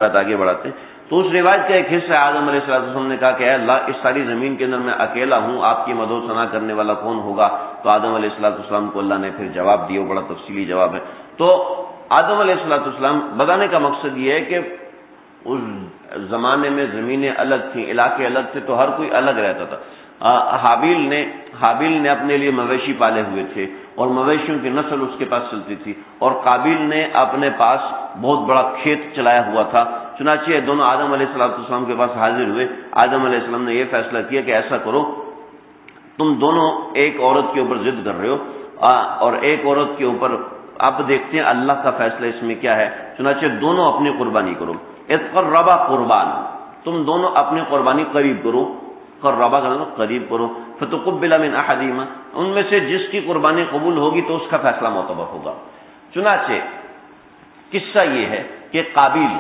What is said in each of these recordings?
آگے بڑھاتے ہیں تو اس روایت کا ایک حصہ آدم علیہ السلام نے کہا کہ اے اللہ اس ساری زمین کے اندر میں اکیلا ہوں، آپ کی مدح و ثنا کرنے والا کون ہوگا؟ تو آدم علیہ السلام کو اللہ نے پھر جواب دیا، وہ بڑا تفصیلی جواب ہے۔ تو آدم علیہ السلام بتانے کا مقصد یہ ہے کہ اس زمانے میں زمینیں الگ تھیں، علاقے الگ تھے، تو ہر کوئی الگ رہتا تھا۔ حابیل نے اپنے لیے مویشی پالے ہوئے تھے اور مویشیوں کی نسل اس کے پاس چلتی تھی، اور قابیل نے اپنے پاس بہت بڑا کھیت چلایا ہوا تھا۔ چنانچہ دونوں آدم علیہ السلام کے پاس حاضر ہوئے۔ آدم علیہ السلام نے یہ فیصلہ کیا کہ ایسا کرو، تم دونوں ایک عورت کے اوپر ضد کر رہے ہو اور ایک عورت کے اوپر اب دیکھتے ہیں اللہ کا فیصلہ اس میں کیا ہے۔ چنانچہ دونوں اپنی قربانی کرو، اذ قربا قربان، تم دونوں اپنی قربانی قریب کرو، قربا کا مطلب قریب کرو، فتقبل من احدہما، ان میں سے جس کی قربانی قبول ہوگی تو اس کا فیصلہ معتبر ہوگا۔ چنانچہ قصہ یہ ہے کہ قابیل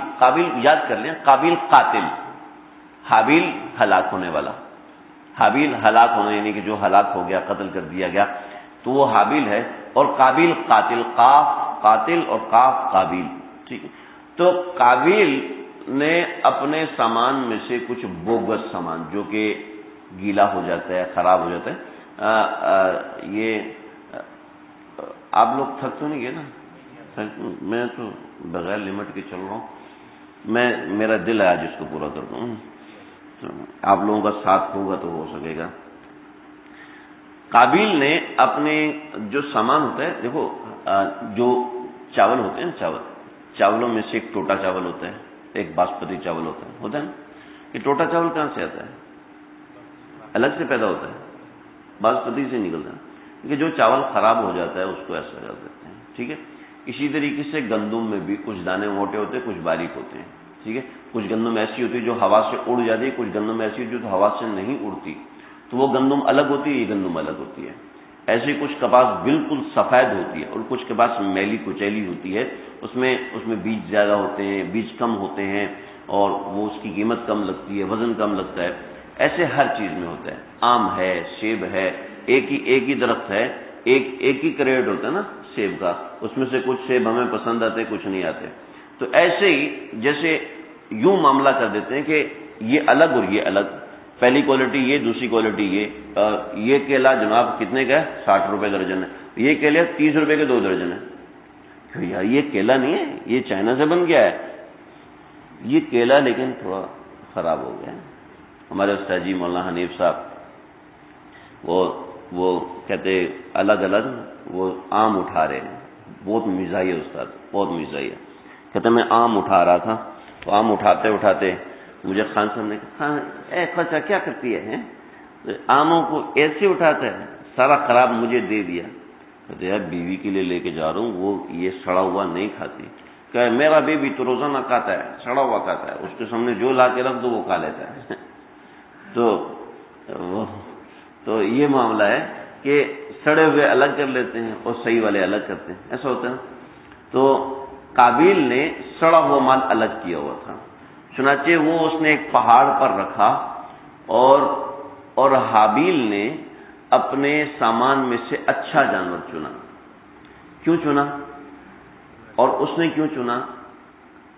یاد کر لیں، قابیل قاتل، حابیل ہلاک ہونے والا، حابیل ہلاک ہونا یعنی کہ جو ہلاک ہو گیا، قتل کر دیا گیا، تو وہ حابیل ہے، اور قابیل قاتل، قاف قاتل اور قاف قابیل، ٹھیک ہے۔ تو قابیل نے اپنے سامان میں سے کچھ بوگس سامان جو کہ گیلا ہو جاتا ہے، خراب ہو جاتا ہے، یہ آپ لوگ تھک تو نہیں گئے نا؟ میں تو بغیر لمٹ کے چل رہا ہوں، میرا دل ہے آج اس کو پورا کر دوں، آپ لوگوں کا ساتھ ہوگا تو ہو سکے گا۔ قابیل نے اپنے جو سامان ہوتا ہے، دیکھو جو چاول ہوتے ہیں، چاولوں میں سے ایک ٹوٹا چاول ہوتا ہے، ایک باسمتی چاول ہوتا ہے نا؟ یہ ٹوٹا چاول کہاں سے آتا ہے؟ الگ سے پیدا ہوتا ہے، باسمتی سے نکلتا ہے، کیونکہ جو چاول خراب ہو جاتا ہے اس کو ایسا کر دیتے ہیں، ٹھیک ہے۔ اسی طریقے سے گندم میں بھی کچھ دانے موٹے ہوتے ہیں، کچھ باریک ہوتے ہیں، ٹھیک ہے۔ کچھ گندم ایسی ہوتی ہے جو ہوا سے اڑ جاتی ہے، کچھ گندم ایسی ہوتی ہے جو ہوا سے نہیں اڑتی، تو وہ گندم الگ ہوتی ہے، یہ گندم الگ ہوتی ہے۔ ایسے کچھ کپاس بالکل سفید ہوتی ہے اور کچھ کپاس میلی کچیلی ہوتی ہے، اس میں بیج زیادہ ہوتے ہیں، بیج کم ہوتے ہیں، اور وہ اس کی قیمت کم لگتی ہے، وزن کم لگتا ہے۔ ایسے ہر چیز میں ہوتا ہے، آم ہے، سیب ہے، ایک ہی درخت ہے، ایک ہی کریٹ ہوتا ہے نا سیب کا، اس میں سے کچھ سیب ہمیں پسند آتے، کچھ نہیں آتے۔ تو ایسے ہی جیسے یوں معاملہ کر دیتے ہیں کہ یہ الگ اور یہ الگ، پہلی کوالٹی یہ، دوسری کوالٹی یہ کیلا جناب کتنے کا ہے؟ 60 روپے درجن ہے، یہ کیلے 30 روپے کے 2 درجن ہے۔ یار یہ کیلا نہیں ہے، یہ چائنا سے بن گیا ہے، یہ کیلا لیکن تھوڑا خراب ہو گیا ہے۔ ہمارے استاد جی مولانا حنیف صاحب وہ کہتے الگ الگ وہ آم اٹھا رہے ہیں، بہت مزاحیہ استاد، بہت مزاحیہ، کہتے میں آم اٹھا رہا تھا، تو آم اٹھاتے اٹھاتے مجھے خان صاحب نے کہا اے خرچہ کیا کرتی ہے، آموں کو ایسے اٹھاتا ہے، سارا خراب مجھے دے دیا۔ کہتے یار بیوی کے لیے لے کے جا رہا ہوں، وہ یہ سڑا ہوا نہیں کھاتی۔ کہ میرا بیوی تو روزانہ کھاتا ہے، سڑا ہوا کھاتا ہے، اس کے سامنے جو لا کے رکھ دو وہ کھا لیتا ہے۔ تو یہ معاملہ ہے کہ سڑے ہوئے الگ کر لیتے ہیں اور صحیح والے الگ کرتے ہیں، ایسا ہوتا ہے۔ تو قابیل نے سڑا ہوا مال الگ کیا ہوا تھا، چنانچہ وہ اس نے ایک پہاڑ پر رکھا، اور حابیل نے اپنے سامان میں سے اچھا جانور چنا۔ کیوں چنا اور اس نے کیوں چنا؟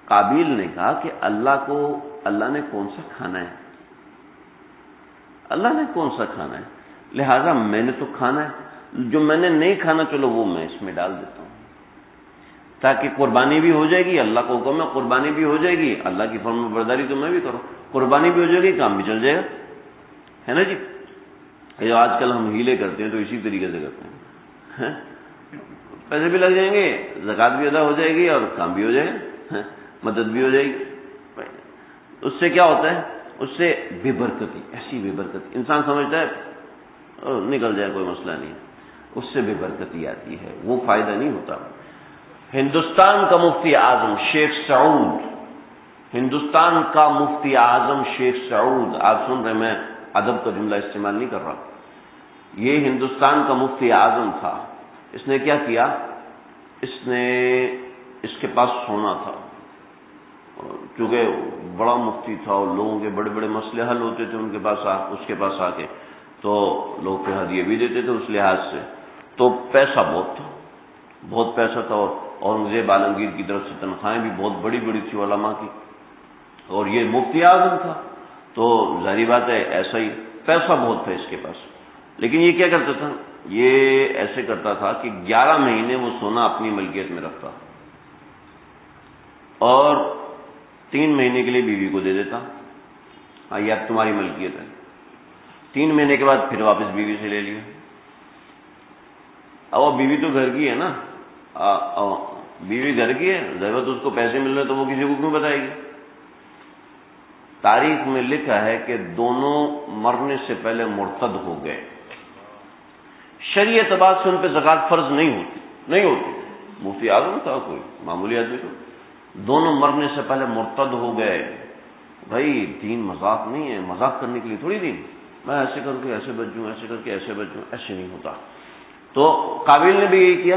قابیل نے کہا کہ اللہ نے کون سا کھانا ہے، اللہ نے کون سا کھانا ہے، لہذا میں نے تو کھانا ہے، جو میں نے نہیں کھانا چلو وہ میں اس میں ڈال دیتا ہوں، تاکہ قربانی بھی ہو جائے گی، اللہ کو حکم ہے قربانی بھی ہو جائے گی، اللہ کی فرمان برداری تو میں بھی کروں، قربانی بھی ہو جائے گی، کام بھی چل جائے گا، ہے نا جی۔ یہ آج کل ہم ہیلے کرتے ہیں تو اسی طریقے سے کرتے ہیں، پیسے بھی لگ جائیں گے، زکوٰۃ بھی ادا ہو جائے گی اور کام بھی ہو جائے گا، مدد بھی ہو جائے گی۔ اس سے کیا ہوتا ہے؟ اس سے بے برکتی، ایسی بے برکتی، انسان سمجھتا ہے نکل جائے کوئی مسئلہ نہیں، اس سے بے برکتی آتی ہے، وہ فائدہ نہیں ہوتا۔ ہندوستان کا مفتی اعظم شیخ سعود، ہندوستان کا مفتی اعظم شیخ سعود، آپ سن رہے، میں ادب کا جملہ استعمال نہیں کر رہا، یہ ہندوستان کا مفتی اعظم تھا۔ اس نے کیا کیا؟ اس کے پاس سونا تھا، چونکہ بڑا مفتی تھا اور لوگوں کے بڑے بڑے مسئلے حل ہوتے تھے اس کے پاس آ کے، تو لوگ پھر ہدیے بھی دیتے تھے اس لحاظ سے، تو پیسہ بہت پیسہ تھا، اور اورنگزیب عالمگیر کی طرف سے تنخواہیں بھی بہت بڑی بڑی تھی علماء کی، اور یہ مفتی اعظم تھا، تو ظاہری بات ہے ایسا ہی پیسہ بہت تھا اس کے پاس. لیکن یہ کیا کرتا تھا، یہ ایسے کرتا تھا کہ 11 مہینے وہ سونا اپنی ملکیت میں رکھتا اور 3 مہینے کے لیے بیوی کو دے دیتا، ہاں یہ اب تمہاری ملکیت ہے. 3 مہینے کے بعد پھر واپس بیوی سے لے لیا. اب وہ بیوی تو گھر کی ہے نا، بیوی گھر کی ہے، ضرورت اس کو پیسے مل رہے تو وہ کسی کو کیوں بتائے گی. تاریخ میں لکھا ہے کہ دونوں مرنے سے پہلے مرتد ہو گئے. شرعی اعتبار سے ان پہ زکوٰۃ فرض نہیں ہوتی. مفتی اعظم تھا کوئی معمولی آدمی تو، دونوں مرنے سے پہلے مرتد ہو گئے. بھائی دین مذاق نہیں ہے، مذاق کرنے کے لیے تھوڑی دین، میں ایسے کر کے ایسے بچ جاؤں، ایسے کر کے ایسے بچ جاؤں، ایسے نہیں ہوتا. تو قابیل نے بھی یہی کیا،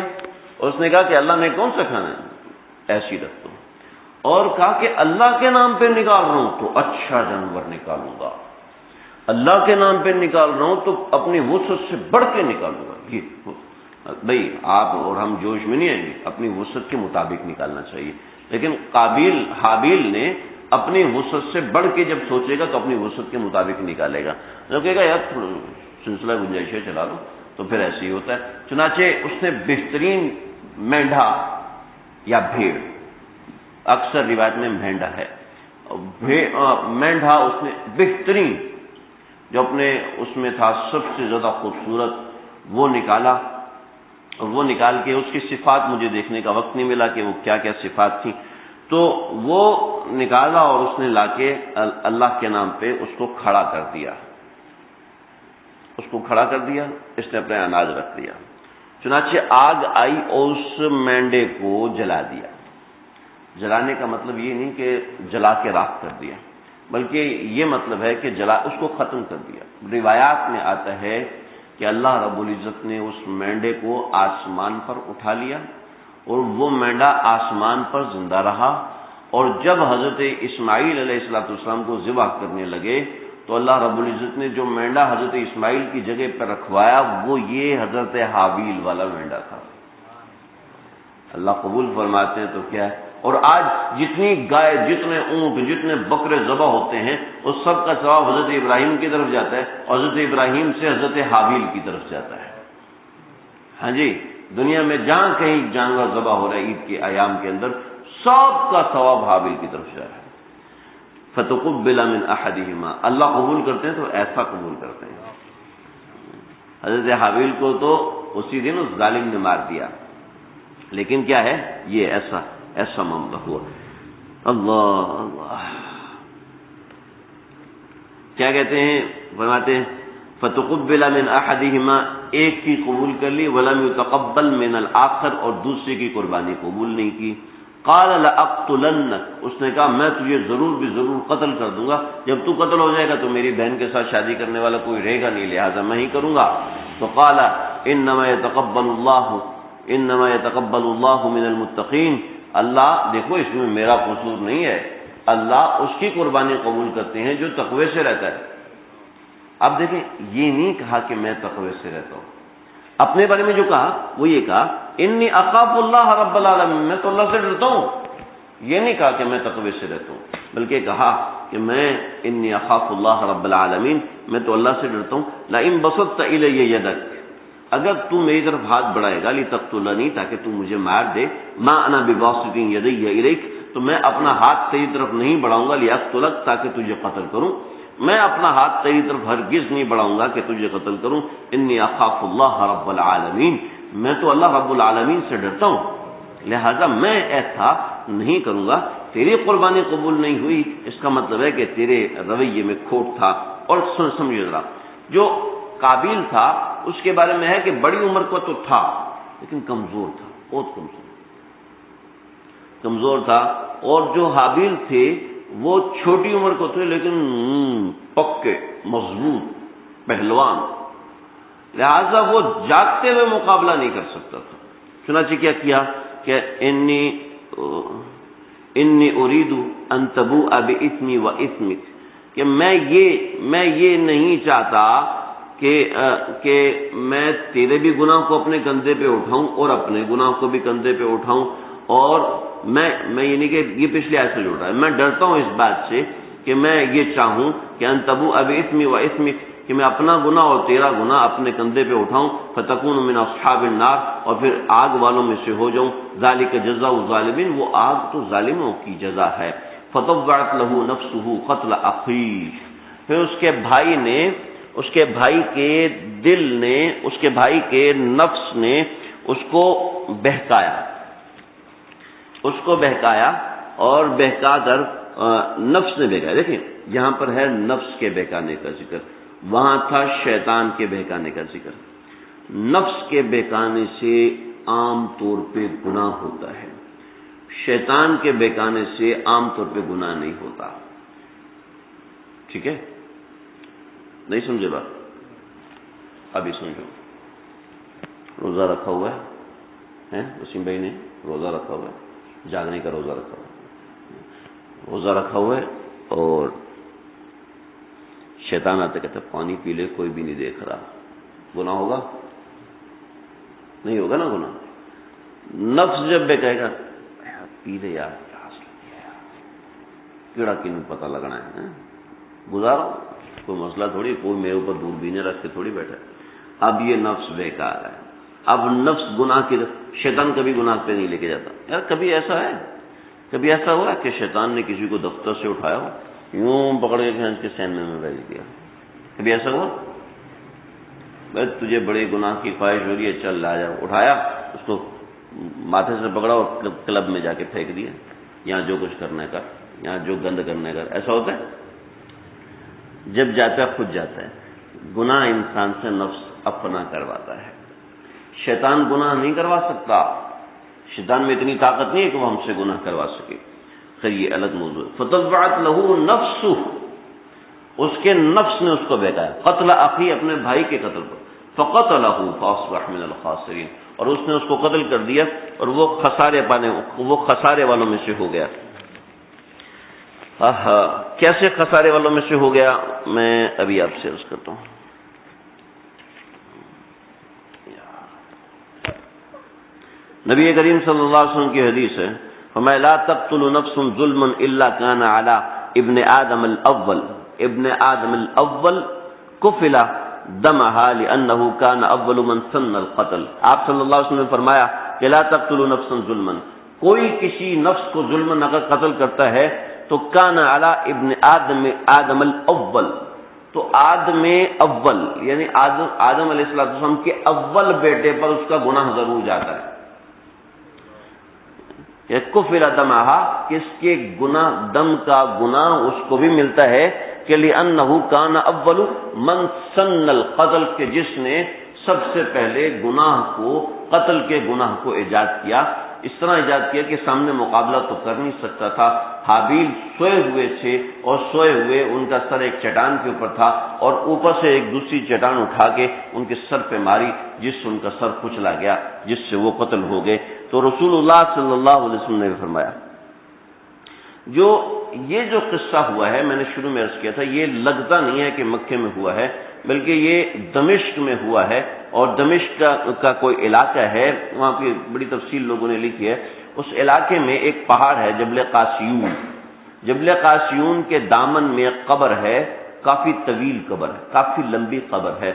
اس نے کہا کہ اللہ نے کون سا کھانا ہے، ایسی رکھ دو. اور کہا کہ اللہ کے نام پہ نکال رہا ہوں تو اچھا جانور نکالوں گا، اللہ کے نام پہ نکال رہا ہوں تو اپنی وسعت سے بڑھ کے نکالوں گا. یہ بھائی آپ اور ہم جوش میں نہیں آئیں گے، اپنی وسعت کے مطابق نکالنا چاہیے. لیکن حابیل نے اپنی وسعت سے بڑھ کے جب سوچے گا تو اپنی وسعت کے مطابق نکالے گا. جو کہے گا یار سلسلہ گنجائشیں چلا لو، تو پھر ایسے ہی ہوتا ہے. چنانچہ اس نے بہترین مینڈھا یا بھیڑ، اکثر روایت میں مینڈھا ہے، مینڈھا اس نے بہترین جو اپنے اس میں تھا سب سے زیادہ خوبصورت وہ نکالا. اور وہ نکال کے اس کی صفات مجھے دیکھنے کا وقت نہیں ملا کہ وہ کیا کیا صفات تھیں، تو وہ نکالا اور اس نے لا کے اللہ کے نام پہ اس کو کھڑا کر دیا. اس نے اپنے اناج رکھ دیا. چنانچہ آگ آئی اور اس مینڈے کو جلا دیا. جلانے کا مطلب یہ نہیں کہ جلا کے راکھ کر دیا، بلکہ یہ مطلب ہے کہ اس کو ختم کر دیا. روایات میں آتا ہے کہ اللہ رب العزت نے اس مینڈے کو آسمان پر اٹھا لیا اور وہ مینڈا آسمان پر زندہ رہا. اور جب حضرت اسماعیل علیہ السلام کو ذبح کرنے لگے تو اللہ رب العزت نے جو مینڈا حضرت اسماعیل کی جگہ پر رکھوایا وہ یہ حضرت حابیل والا مینڈا تھا. اللہ قبول فرماتے ہیں تو کیا ہے. اور آج جتنی گائے، جتنے اونٹ، جتنے بکرے ذبح ہوتے ہیں اس سب کا ثواب حضرت ابراہیم کی طرف جاتا ہے اور حضرت ابراہیم سے حضرت حابیل کی طرف جاتا ہے. ہاں جی، دنیا میں جہاں کہیں جانور ذبح ہو رہا ہے عید کے ایام کے اندر، سب کا ثواب حابیل کی طرف جا رہا ہے. فتقبل من احدہما، اللہ قبول کرتے ہیں تو ایسا قبول کرتے ہیں. حضرت حابیل کو تو اسی دن اس ظالم نے مار دیا، لیکن کیا ہے یہ ایسا معاملہ ہوا. اللہ کیا کہتے ہیں، فرماتے ہیں فتقبل من احدہما، ایک کی قبول کر لی، ولم یتقبل من الآخر، اور دوسرے کی قربانی قبول نہیں کی. قال لأقتلنک، اس نے کہا میں تجھے ضرور قتل کر دوں گا. جب تو قتل ہو جائے گا تو میری بہن کے ساتھ شادی کرنے والا کوئی رہے گا نہیں، لہذا میں ہی کروں گا. تو قال انما يتقبل اللہ من المتقین، اللہ دیکھو اس میں میرا قصور نہیں ہے، اللہ اس کی قربانی قبول کرتے ہیں جو تقوی سے رہتا ہے. اب دیکھیں یہ نہیں کہا کہ میں تقوی سے رہتا ہوں، اپنے بارے میں جو کہا وہ یہ کہا انی اخاف اللہ رب العالمین، میں تو اللہ سے ڈرتا ہوں. یہ نہیں کہا کہ میں تقوی سے رہتا ہوں، بلکہ کہا کہ میں انی اخاف اللہ رب العالمین، میں تو اللہ سے ڈرتا ہوں. لئن بسطت الی یدک، اگر تو میری طرف ہاتھ بڑھائے گا لتقتلنی، تاکہ تو مجھے مار دے، ما انا بباسط یدی الیک، تو میں اپنا ہاتھ تیری طرف نہیں بڑھاؤں گا لیقتلک، تاکہ تجھے قتل کروں. میں اپنا ہاتھ تیری طرف ہرگز نہیں بڑھاؤں گا کہ تجھے قتل کروں. انی اخاف اللہ رب العالمین، میں تو اللہ رب العالمین سے ڈرتا ہوں، لہذا میں ایسا نہیں کروں گا. تیری قربانی قبول نہیں ہوئی، اس کا مطلب ہے کہ تیرے رویے میں کھوٹ تھا. اور سمجھے ذرا، جو قابیل تھا اس کے بارے میں ہے کہ بڑی عمر کا تو تھا لیکن کمزور تھا، بہت کمزور تھا. اور جو حابیل تھے وہ چھوٹی عمر کو تھے لیکن پکے مضبوط پہلوان، لہذا وہ جاگتے ہوئے مقابلہ نہیں کر سکتا تھا. چنانچہ کیا کہ انی اريد ان تبوء باسمی واسمک، کہ میں یہ نہیں چاہتا کہ میں تیرے بھی گناہ کو اپنے کندھے پہ اٹھاؤں اور اپنے گناہ کو بھی کندھے پہ اٹھاؤں. اور میں یہ نہیں کہ یہ پچھلے آیت سے جڑ رہا ہے، میں ڈرتا ہوں اس بات سے کہ میں یہ چاہوں کہ ان تبو اب اسمی و اسمک، کہ میں اپنا گناہ اور تیرا گناہ اپنے کندھے پہ اٹھاؤں، فتکون من اصحاب النار، اور پھر آگ والوں میں سے ہو جاؤں، ذالک جزاء الظالمین، وہ آگ تو ظالموں کی جزا ہے۔ فطوعت له نفسه قتل اخیہ، پھر اس کے بھائی نے، اس کے بھائی کے دل نے، اس کے بھائی کے نفس نے اس کو بہکایا، اس کو بہکایا اور بہکا کر نفس نے بہکایا۔ دیکھیں یہاں پر ہے نفس کے بہکانے کا ذکر، وہاں تھا شیطان کے بہکانے کا ذکر۔ نفس کے بہکانے سے عام طور پہ گناہ ہوتا ہے، شیطان کے بہکانے سے عام طور پہ گناہ نہیں ہوتا۔ ٹھیک ہے، نہیں سمجھے بات؟ ابھی سمجھو۔ روزہ رکھا ہوا ہے وسیم بھائی نے، روزہ رکھا ہوا ہے، جاگنے کا روزہ رکھا ہوا ہے، روزہ رکھا ہوا ہے اور شیطان آتے کہتا پانی پی لے، کوئی بھی نہیں دیکھ رہا، گناہ ہوگا؟ نہیں ہوگا نا گناہ۔ نفس جب بے کہے گا پی لے یار، پیاس لگی ہے یار، کیڑا کن پتہ لگنا ہے، گزارو، کوئی مسئلہ تھوڑی، کوئی میرے اوپر دوربینیں رکھ کے تھوڑی بیٹھا ہے۔ اب یہ نفس بیکار ہے، اب نفس گناہ کی، شیطان کبھی گناہ پہ نہیں لے کے جاتا۔ یار کبھی ایسا ہے، کبھی ایسا ہوا کہ شیطان نے کسی کو دفتر سے اٹھایا ہو، یوں پکڑ کے کھینچ کے سینے میں بھیج دیا، کبھی ایسا ہوا؟ بھائی تجھے بڑے گناہ کی خواہش ہو رہی ہے، چل لا جاؤ، اٹھایا اس کو، ماتھے سے پکڑا اور کلب میں جا کے پھینک دیا، یہاں جو کچھ کرنے کا، یہاں جو گند کرنے کا۔ ایسا ہوتا ہے؟ جب جاتا ہے خود جاتا ہے۔ گناہ انسان سے نفس اپنا کرواتا ہے، شیطان گناہ نہیں کروا سکتا، شیطان میں اتنی طاقت نہیں ہے کہ وہ ہم سے گناہ کروا سکے۔ خیر یہ الگ موضوع ہے۔ فطوعت له نفسه، اس کے نفس نے اس کو بہکایا، قتل اخی، اپنے بھائی کے قتل پر، فقتله فاصبح من الخاسرین، اور اس نے اس کو قتل کر دیا اور وہ خسارے والوں میں سے ہو گیا۔ کیسے خسارے والوں میں سے ہو گیا، میں ابھی آپ سے عرض کرتا ہوں۔ نبی کریم صلی اللہ علیہ وسلم کی حدیث ہے، فرمایا لا تقتل نفس ظلما الا كان على ابن آدم الاول، ابن آدم الاول کفل دمها لانه كان اول من سن القتل۔ آپ صلی اللہ علیہ وسلم نے فرمایا کہ لا تقتل نفسا ظلما، کوئی کسی نفس کو ظلم اگر قتل کرتا ہے تو کان علی ابن آدم الاول، تو آدم اول یعنی آدم علیہ السلام کے اول بیٹے پر اس کا گناہ ضرور جاتا ہے۔ کفر دمہا، کس کے گناہ، دم کا گناہ اس کو بھی ملتا ہے کہ لأنہ کان اول من سن القتل، کہ جس نے سب سے پہلے گناہ کو، قتل کے گناہ کو ایجاد کیا۔ اس طرح ایجاد کیا کہ سامنے مقابلہ تو کر نہیں سکتا تھا، حابیل سوئے ہوئے تھے اور سوئے ہوئے ان کا سر ایک چٹان کے اوپر تھا اور اوپر سے ایک دوسری چٹان اٹھا کے ان کے سر پہ ماری، جس سے ان کا سر کچلا گیا، جس سے وہ قتل ہو گئے۔ تو رسول اللہ صلی اللہ علیہ وسلم نے فرمایا، یہ جو قصہ ہوا ہے، میں نے شروع میں عرض کیا تھا، یہ لگتا نہیں ہے کہ مکے میں ہوا ہے، بلکہ یہ دمشق میں ہوا ہے، اور دمشق کا کوئی علاقہ ہے، وہاں کی بڑی تفصیل لوگوں نے لکھی ہے۔ اس علاقے میں ایک پہاڑ ہے جبل قاسیون، جبل قاسیون کے دامن میں ایک قبر ہے، کافی طویل قبر ہے، کافی لمبی قبر ہے،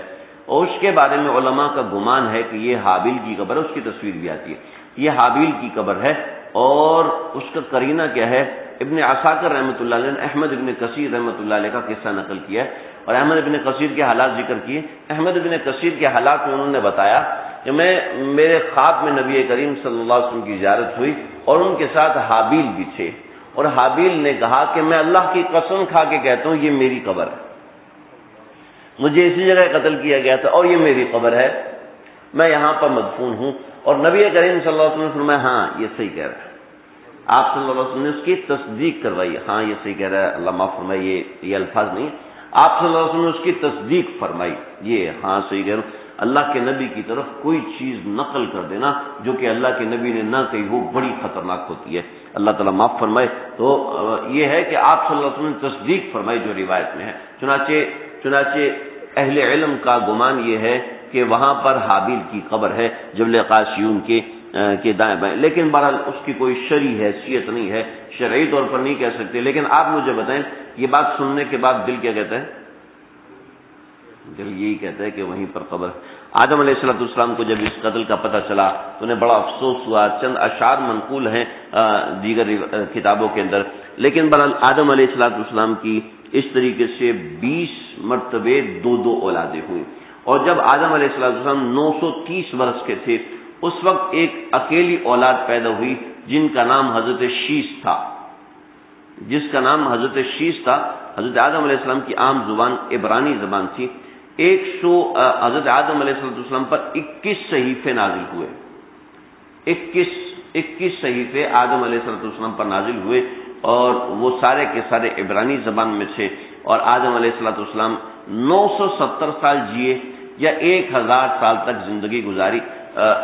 اور اس کے بارے میں علماء کا گمان ہے کہ یہ حابیل کی قبر ہے، اس کی تصویر بھی آتی ہے، یہ حابیل کی قبر ہے۔ اور اس کا قرینہ کیا ہے؟ ابن عساکر رحمۃ اللہ علیہ نے احمد ابن کثیر رحمۃ اللہ علیہ کا قصہ نقل کیا ہے، اور احمد ابن کثیر کے حالات ذکر کیے۔ احمد ابن کثیر کے حالات میں انہوں نے بتایا کہ میرے خواب میں نبی کریم صلی اللہ علیہ وسلم کی زیارت ہوئی اور ان کے ساتھ حابیل بھی تھے، اور حابیل نے کہا کہ میں اللہ کی قسم کھا کے کہتا ہوں یہ میری قبر ہے، مجھے اسی جگہ قتل کیا گیا تھا اور یہ میری قبر ہے، میں یہاں پر مدفون ہوں۔ اور نبی کریم صلی اللہ علیہ وسلم نے فرمایا ہاں یہ صحیح کہہ رہا ہے۔ آپ صلی اللہ علیہ وسلم نے اس کی تصدیق کروائی، ہاں یہ صحیح کہہ رہا ہے، اللہ معاف فرمائے یہ الفاظ نہیں، آپ صلی اللہ علیہ وسلم نے اس کی تصدیق فرمائی، یہ ہاں صحیح کہہ رہا ہوں۔ اللہ کے نبی کی طرف کوئی چیز نقل کر دینا جو کہ اللہ کے نبی نے نہ کہی وہ بڑی خطرناک ہوتی ہے، اللہ تعالیٰ معاف فرمائے۔ تو یہ ہے کہ آپ صلی اللہ علیہ وسلم نے تصدیق فرمائی جو روایت میں ہے۔ چنانچہ اہل علم کا گمان یہ ہے کہ وہاں پر حابیل کی قبر ہے جبل قاسیون کے کہ دائیں بائیں، لیکن بہرحال اس کی کوئی شرعی حیثیت نہیں ہے، شرعی طور پر نہیں کہہ سکتے. لیکن آپ مجھے بتائیں یہ بات سننے کے بعد دل کیا کہتا ہے؟ دل یہی کہتا ہے کہ وہیں پر قبر. آدم علیہ السلام کو جب اس قتل کا پتہ چلا تو انہیں بڑا افسوس ہوا. چند اشعار منقول ہیں دیگر کتابوں کے اندر، لیکن بہرحال آدم علیہ السلام کی اس طریقے سے 20 مرتبے دو اولادیں ہوئیں. اور جب آدم علیہ السلام 930 برس کے تھے اس وقت ایک اکیلی اولاد پیدا ہوئی جن کا نام حضرت شیش تھا. جس کا نام حضرت شیش تھا. حضرت آدم علیہ السلام کی عام زبان عبرانی زبان تھی. حضرت آدم علیہ السلام پر 21 صحیفے نازل ہوئے. 21 صحیفے آدم علیہ السلام پر نازل ہوئے اور وہ سارے کے سارے عبرانی زبان میں تھے. اور آدم علیہ السلام 970 سال جیے یا 1000 سال تک زندگی گزاری،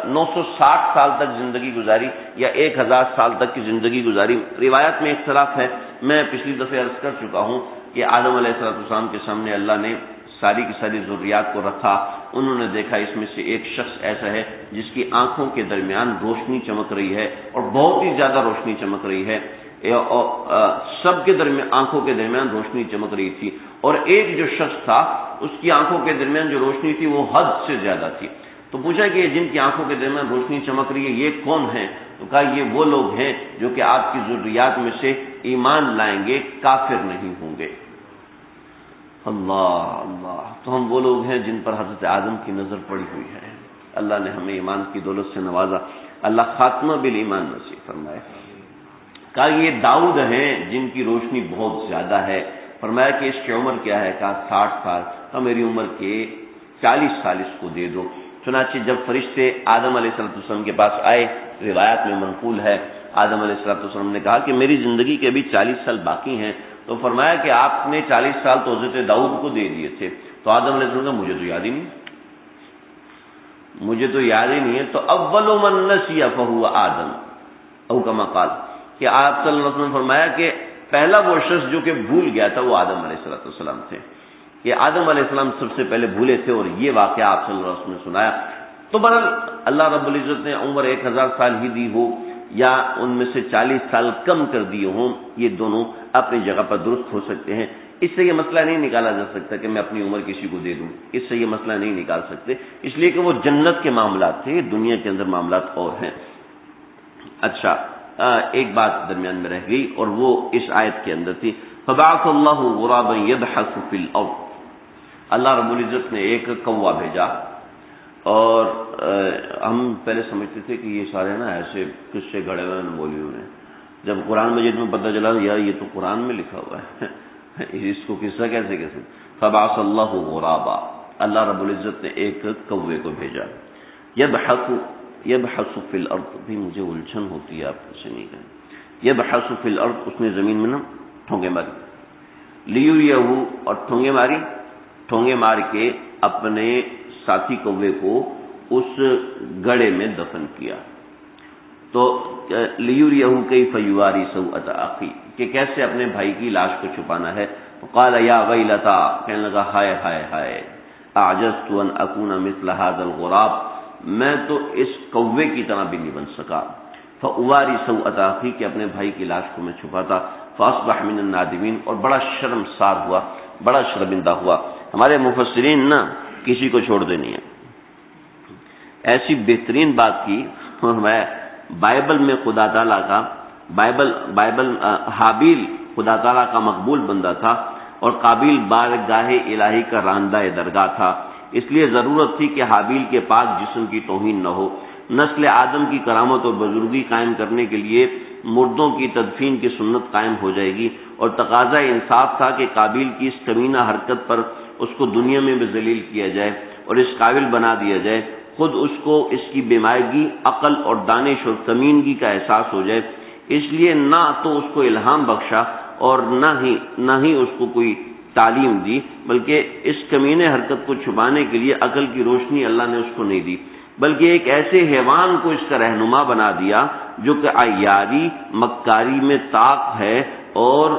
960 سال تک زندگی گزاری یا 1000 سال تک کی زندگی گزاری. روایت میں اختلاف ہے. میں پچھلی دفعہ عرض کر چکا ہوں کہ آدم علیہ السلام کے سامنے اللہ نے ساری کی ساری ضروریات کو رکھا. انہوں نے دیکھا اس میں سے ایک شخص ایسا ہے جس کی آنکھوں کے درمیان روشنی چمک رہی ہے اور بہت ہی زیادہ روشنی چمک رہی ہے. سب کے درمیان آنکھوں کے درمیان روشنی چمک رہی تھی، اور ایک جو شخص تھا اس کی آنکھوں کے درمیان جو روشنی تھی وہ حد سے زیادہ تھی. تو پوچھا کہ جن کی آنکھوں کے درمیان روشنی چمک رہی ہے یہ کون ہیں؟ تو کہا یہ وہ لوگ ہیں جو کہ آپ کی ضروریات میں سے ایمان لائیں گے، کافر نہیں ہوں گے. اللہ اللہ. تو ہم وہ لوگ ہیں جن پر حضرت آدم کی نظر پڑی ہوئی ہے. اللہ نے ہمیں ایمان کی دولت سے نوازا. اللہ خاتمہ بالایمان نصیب فرمائے. کہا یہ داؤد ہیں جن کی روشنی بہت زیادہ ہے. فرمایا کہ اس کی عمر کیا ہے؟ کہا 60 سال. کہا میری عمر کے 40 سال اس کو دے دو. چنانچہ جب فرشتے آدم علیہ السلام کے پاس آئے، روایت میں منقول ہے آدم علیہ السلام نے کہا کہ میری زندگی کے ابھی 40 سال باقی ہیں. تو فرمایا کہ آپ نے 40 سال تو حضرت داؤد کو دے دیے تھے. تو آدم علیہ السلام نے کہا مجھے تو یاد ہی نہیں، مجھے تو یاد ہی نہیں ہے. تو اول من نسی فہو آدم او کما قال، کہ آپ صلی اللہ علیہ وسلم نے فرمایا کہ پہلا وہ شخص جو کہ بھول گیا تھا وہ آدم علیہ السلام تھے. کہ آدم علیہ السلام سب سے پہلے بھولے تھے اور یہ واقعہ آپ صلی اللہ علیہ وسلم نے سنایا. تو بہرحال اللہ رب العزت نے عمر 1000 سال ہی دی ہو یا ان میں سے 40 سال کم کر دیے ہوں، یہ دونوں اپنی جگہ پر درست ہو سکتے ہیں. اس سے یہ مسئلہ نہیں نکالا جا سکتا کہ میں اپنی عمر کسی کو دے دوں. اس سے یہ مسئلہ نہیں نکال سکتے، اس لیے کہ وہ جنت کے معاملات تھے، دنیا کے اندر معاملات اور ہیں. اچھا، ایک بات درمیان میں رہ گئی اور وہ اس آیت کے اندر تھی. فبعث اللہ غرابا یبحث فی الارض. اللہ رب العزت نے ایک کوا بھیجا. اور ہم پہلے سمجھتے تھے کہ یہ سارے نا ایسے قصے گھڑے ہوئے مولویوں نے. جب قرآن مجید میں پتہ چلا یار یہ تو قرآن میں لکھا ہوا ہے، اس کو قصہ کیسے کیسے. فبعث اللہ غرابا، اللہ رب العزت نے ایک کوے کو بھیجا. یبحث فی الارض، بھی مجھے الجھن ہوتی ہے آپ سے نہیں کہیں. یبحث فی الارض، اس نے زمین میں نا ٹھونگے ماری. لیریہ، اور ٹھونگے مار کے اپنے ساتھی کوے کو اس گڑھے میں دفن کیا. تو لیریہ کیف یواری سوءۃ اخی، کہ کیسے اپنے بھائی کی لاش کو چھپانا ہے. قال یا ویلتا، کہنے لگا ہائے ہائے ہائے، اعجزت ان اکون مثل هذا الغراب، میں تو اس کوے کی طرح بھی نہیں بن سکا. فاواری سوءۃ اخی، کہ اپنے بھائی کی لاش کو میں چھپاتا. فاصبح من النادمین، اور بڑا شرمسار ہوا، بڑا شرمندہ ہوا. ہمارے مفسرین نا کسی کو چھوڑتے نہیں ہیں. ایسی بہترین بات کی. میں بائبل میں خدا تعالیٰ کا بائبل حابیل خدا تعالیٰ کا مقبول بندہ تھا اور قابیل بارگاہ الہی کا راندہ درگاہ تھا. اس لیے ضرورت تھی کہ حابیل کے پاک جسم کی توہین نہ ہو. نسل آدم کی کرامت اور بزرگی قائم کرنے کے لیے مردوں کی تدفین کی سنت قائم ہو جائے گی، اور تقاضا انصاف تھا کہ قابیل کی اس کمینہ حرکت پر اس کو دنیا میں بھی ذلیل کیا جائے اور اس قابل بنا دیا جائے. خود اس کو اس کی بیمائگی، عقل اور دانش اور کمینگی کا احساس ہو جائے. اس لیے نہ تو اس کو الہام بخشا اور نہ ہی اس کو کوئی تعلیم دی، بلکہ اس کمینے حرکت کو چھپانے کے لیے عقل کی روشنی اللہ نے اس کو نہیں دی، بلکہ ایک ایسے حیوان کو اس کا رہنما بنا دیا جو کہ عیاری مکاری میں طاق ہے اور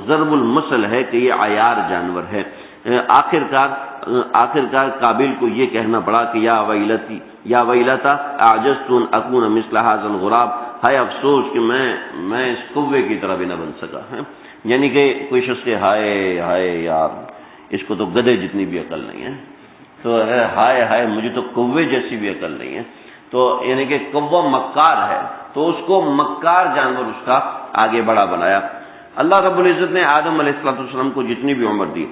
ضرب المثل ہے کہ یہ عیار جانور ہے. آخرکار قابل کو یہ کہنا پڑا کہ یا ویلتا اعجزت ان اکون مثل ھذا الغراب، ہائے افسوس کہ میں اس کوے کی طرح بھی نہ بن سکا. یعنی کہ کوئی شخص کے ہائے یار اس کو تو گدھے جتنی بھی عقل نہیں ہے، تو ہائے مجھے تو کوے جیسی بھی عقل نہیں ہے. تو یعنی کہ کوہ مکار ہے، تو اس کو مکار جانور اس کا آگے بڑا بنایا. اللہ رب العزت نے آدم علیہ السلام کو جتنی بھی عمر دی،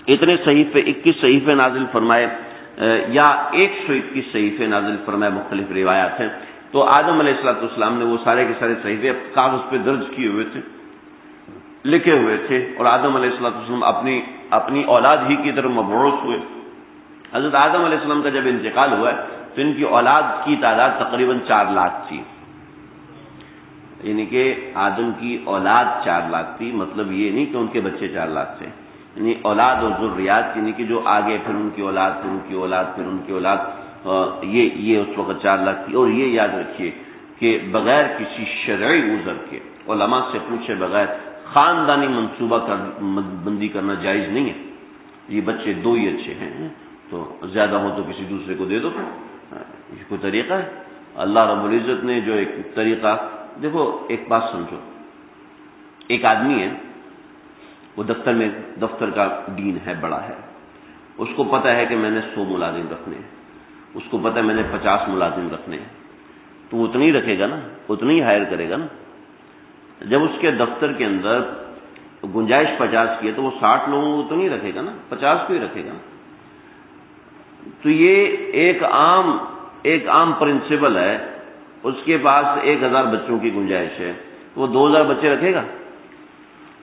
اتنے صحیفے 21 صحیفے نازل فرمائے یا 121 صحیفے نازل فرمائے، مختلف روایات ہیں. تو آدم علیہ السلام نے وہ سارے کے سارے صحیفے کاغذ پہ درج کیے ہوئے تھے، لکھے ہوئے تھے، اور آدم علیہ السلام اپنی اولاد ہی کی طرف مبعوث ہوئے. حضرت آدم علیہ السلام کا جب انتقال ہوا تو ان کی اولاد کی تعداد تقریباً 4 لاکھ تھی. یعنی کہ آدم کی اولاد 4 لاکھ تھی، مطلب یہ نہیں کہ ان کے بچے 4 لاکھ تھے، یعنی اولاد اور ذریات، یعنی کہ جو آگے پھر ان کی اولاد، پھر ان کی اولاد، پھر ان کی اولاد، یہ اس وقت 4 لاکھ تھی. اور یہ یاد رکھیے کہ بغیر کسی شرعی عذر کے، علماء سے پوچھے بغیر خاندانی منصوبہ بندی کرنا جائز نہیں ہے. یہ بچے 2 ہی اچھے ہیں، تو زیادہ ہو تو کسی دوسرے کو دے دو، یہ کوئی طریقہ ہے؟ اللہ رب العزت نے جو ایک طریقہ، دیکھو ایک بات سمجھو، ایک آدمی ہے، وہ دفتر کا ڈین ہے، بڑا ہے، اس کو پتہ ہے کہ میں نے 100 ملازم رکھنے ہیں، اس کو پتہ ہے میں نے 50 ملازم رکھنے ہیں، تو وہ اتنا ہی رکھے گا نا، اتنا ہی ہائر کرے گا نا. جب اس کے دفتر کے اندر گنجائش 50 کی ہے تو وہ 60 لوگوں کو تو نہیں رکھے گا نا، 50 کو ہی رکھے گا. تو یہ ایک عام پرنسپل ہے. اس کے پاس 1000 بچوں کی گنجائش ہے، وہ 2000 بچے رکھے گا.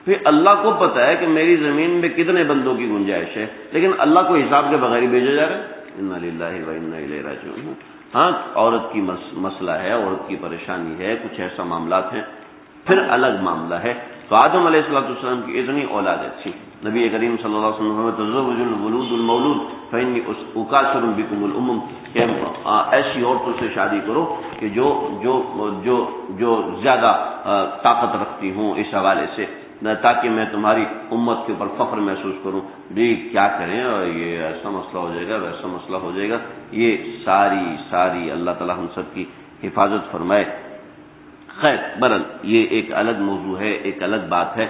پھر اللہ کو پتا ہے کہ میری زمین میں کتنے بندوں کی گنجائش ہے، لیکن اللہ کو حساب کے بغیر ہی بھیجا جا رہا ہے. انا للہ و انا الیہ راجعون. ہاں، عورت کی مسئلہ ہے، عورت کی پریشانی ہے، کچھ ایسا معاملات ہیں، پھر الگ معاملہ ہے. تو آدم علیہ السلام کی اتنی اولادیں تھیں. نبی کریم صلی اللہ علیہ وسلم نے تزوج الولود المولود فإنی اکاثر بکم الامم، کہ ایسی عورتوں سے شادی کرو کہ جو زیادہ طاقت رکھتی ہوں اس حوالے سے، تاکہ میں تمہاری امت کے اوپر فخر محسوس کروں. بھی کیا کریں، اور یہ ایسا مسئلہ ہو جائے گا، ویسا مسئلہ ہو جائے گا. یہ ساری اللہ تعالی ہم سب کی حفاظت فرمائے. خیر برل یہ ایک الگ موضوع ہے، ایک الگ بات ہے.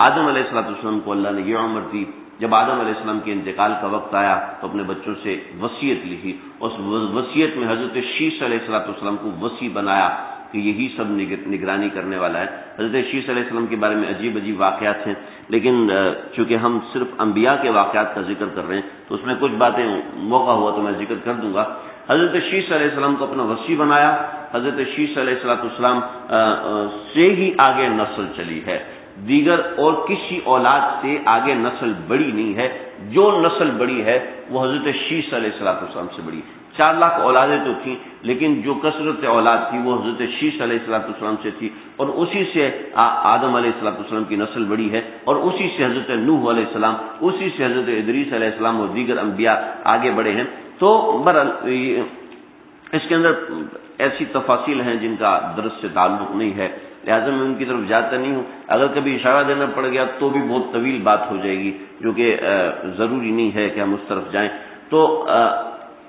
آدم علیہ السلام کو اللہ نے یہ عمر دی. جب آدم علیہ السلام کے انتقال کا وقت آیا تو اپنے بچوں سے وصیت لکھی. اس وصیت میں حضرت شیش علیہ السلام کو وصی بنایا کہ یہی سب نگرانی کرنے والا ہے. حضرت شیش علیہ السلام کے بارے میں عجیب واقعات ہیں، لیکن چونکہ ہم صرف انبیاء کے واقعات کا ذکر کر رہے ہیں تو اس میں کچھ باتیں موقع ہوا تو میں ذکر کر دوں گا. حضرت شیش علیہ السلام کو اپنا وصی بنایا. حضرت شیش علیہ السلام سے ہی آگے نسل چلی ہے، دیگر اور کسی اولاد سے آگے نسل بڑی نہیں ہے. جو نسل بڑی ہے وہ حضرت شیش علیہ السلام سے بڑی. 4 لاکھ اولادیں تو تھیں، لیکن جو کثرت اولاد تھی وہ حضرت شیش علیہ السلام سے تھی، اور اسی سے آدم علیہ السلام کی نسل بڑی ہے، اور اسی سے حضرت نوح علیہ السلام، اسی سے حضرت ادریس علیہ السلام اور دیگر انبیاء آگے بڑھے ہیں. تو برحال اس کے اندر ایسی تفاصیل ہیں جن کا درس سے تعلق نہیں ہے، لہٰذا میں ان کی طرف جاتا نہیں ہوں. اگر کبھی اشارہ دینا پڑ گیا تو بھی بہت طویل بات ہو جائے گی، جو کہ ضروری نہیں ہے کہ ہم اس طرف جائیں. تو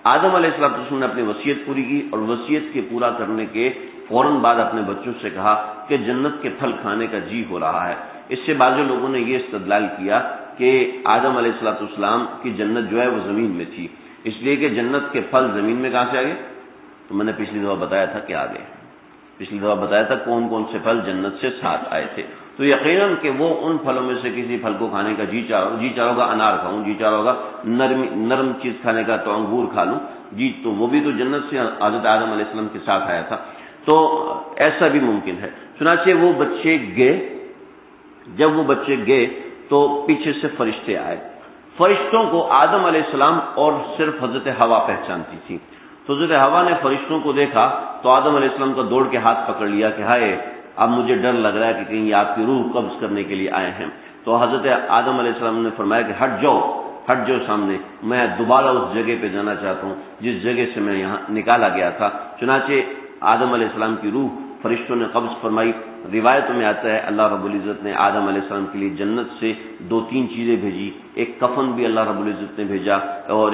آدم علیہ السلام نے اپنی وصیت پوری کی، اور وصیت کے پورا کرنے کے فوراً بعد اپنے بچوں سے کہا کہ جنت کے پھل کھانے کا جی ہو رہا ہے. اس سے بعض لوگوں نے یہ استدلال کیا کہ آدم علیہ السلام کی جنت جو ہے وہ زمین میں تھی، اس لیے کہ جنت کے پھل زمین میں کہاں سے آ گئے. تو میں نے پچھلی دفعہ بتایا تھا کہ آ گئے، پچھلی دفعہ بتایا تھا کون کون سے پھل جنت سے ساتھ آئے تھے. تو یقیناً کہ وہ ان پھلوں میں سے کسی پھل کو کھانے کا جی چاہ ہوگا انار کھاؤں، جی چاہ ہوگا نرم چیز کھانے کا تو انگور کھا لوں جی، تو وہ بھی تو جنت سے حضرت آدم علیہ السلام کے ساتھ آیا تھا. تو ایسا بھی ممکن ہے. چنانچہ وہ بچے گئے. جب وہ بچے گئے تو پیچھے سے فرشتے آئے. فرشتوں کو آدم علیہ السلام اور صرف حضرت حوا پہچانتی تھی. تو حضرت حوا نے فرشتوں کو دیکھا تو آدم علیہ السلام کا دوڑ کے ہاتھ پکڑ لیا کہ ہائے اب مجھے ڈر لگ رہا ہے کہ کہیں آپ کی روح قبض کرنے کے لیے آئے ہیں. تو حضرت آدم علیہ السلام نے فرمایا کہ ہٹ جاؤ سامنے، میں دوبارہ اس جگہ پہ جانا چاہتا ہوں جس جگہ سے میں یہاں نکالا گیا تھا. چنانچہ آدم علیہ السلام کی روح فرشتوں نے قبض فرمائی روایتوں میں آتا ہے اللہ رب العزت نے آدم علیہ السلام کے لیے جنت سے 2-3 چیزیں بھیجی، ایک کفن بھی اللہ رب العزت نے بھیجا، اور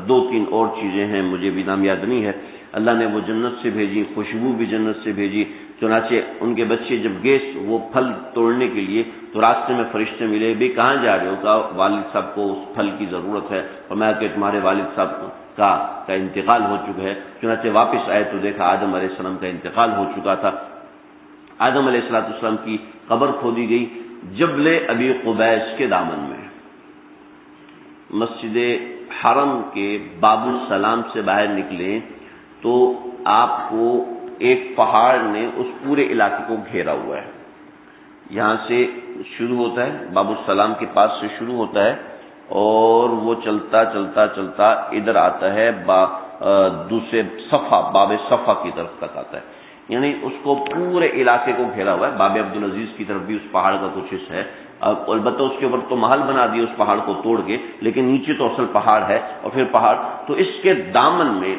2-3 اور چیزیں ہیں مجھے بھی نام یاد نہیں ہے، اللہ نے وہ جنت سے بھیجی، خوشبو بھی جنت سے بھیجی۔ چنانچہ ان کے بچے جب گئے وہ پھل توڑنے کے لیے تو راستے میں فرشتے ملے، بھی کہاں جا رہے ہو؟ کہا والد صاحب کو اس پھل کی ضرورت ہے، فرمایا کہ تمہارے والد صاحب کا انتقال ہو چکا ہے۔ چنانچہ واپس آئے تو دیکھا آدم علیہ السلام کا انتقال ہو چکا تھا۔ آدم علیہ السلام کی قبر کھودی گئی جبل ابی قبیس کے دامن میں، مسجد حرم کے باب السلام سے باہر نکلے تو آپ کو ایک پہاڑ نے اس پورے علاقے کو گھیرا ہوا ہے۔ یہاں سے شروع ہوتا ہے، باب السلام کے پاس سے شروع ہوتا ہے اور وہ چلتا چلتا چلتا ادھر آتا ہے دوسرے صفا، باب صفا کی طرف تک آتا ہے، یعنی اس کو پورے علاقے کو گھیرا ہوا ہے۔ باب عبدالعزیز کی طرف بھی اس پہاڑ کا کچھ حصہ ہے، البتہ اس کے اوپر تو محل بنا دیا اس پہاڑ کو توڑ کے، لیکن نیچے تو اصل پہاڑ ہے اور پھر پہاڑ۔ تو اس کے دامن میں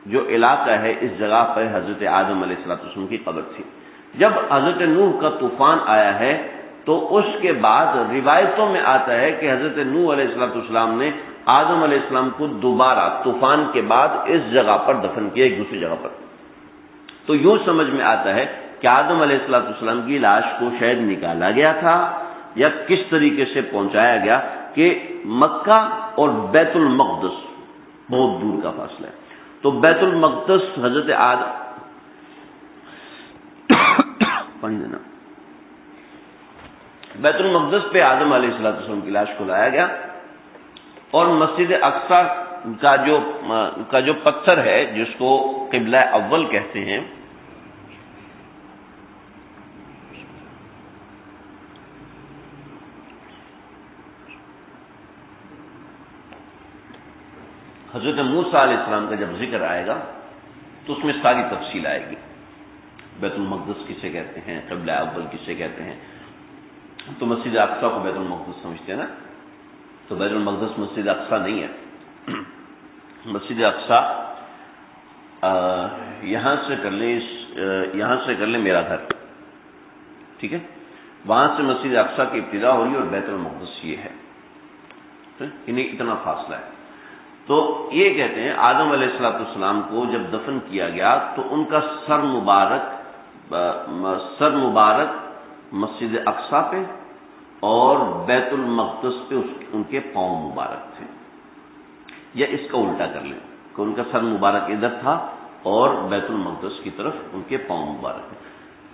جو علاقہ ہے، اس جگہ پر حضرت آدم علیہ السلام کی قبر تھی۔ جب حضرت نوح کا طوفان آیا ہے تو اس کے بعد روایتوں میں آتا ہے کہ حضرت نوح علیہ السلام نے آدم علیہ السلام کو دوبارہ طوفان کے بعد اس جگہ پر دفن کیا، ایک دوسری جگہ پر۔ تو یوں سمجھ میں آتا ہے کہ آدم علیہ السلام کی لاش کو شاید نکالا گیا تھا یا کس طریقے سے پہنچایا گیا کہ مکہ اور بیت المقدس بہت دور کا فاصلہ ہے، تو بیت المقدس حضرت آدم بیت المقدس پہ آدم علیہ السلام کی لاش کو لایا گیا، اور مسجد اقصی کا جو پتھر ہے جس کو قبلہ اول کہتے ہیں، حضرت موسیٰ علیہ السلام کا جب ذکر آئے گا تو اس میں ساری تفصیل آئے گی، بیت المقدس کسے کہتے ہیں، قبلہ اول کسے کہتے ہیں۔ تو مسجد اقصی کو بیت المقدس سمجھتے ہیں نا، تو بیت المقدس مسجد اقصی نہیں ہے۔ مسجد اقصی یہاں سے کر لیں میرا گھر، ٹھیک ہے، وہاں سے مسجد اقصی کی ابتدا ہو رہی ہے اور بیت المقدس یہ ہے، انہیں اتنا فاصلہ ہے۔ تو یہ کہتے ہیں آدم علیہ السلام کو جب دفن کیا گیا تو ان کا سر مبارک مسجد اقصی پہ اور بیت المقدس پہ ان کے پاؤں مبارک تھے، یا اس کا الٹا کر لیں کہ ان کا سر مبارک ادھر تھا اور بیت المقدس کی طرف ان کے پاؤں مبارک تھے۔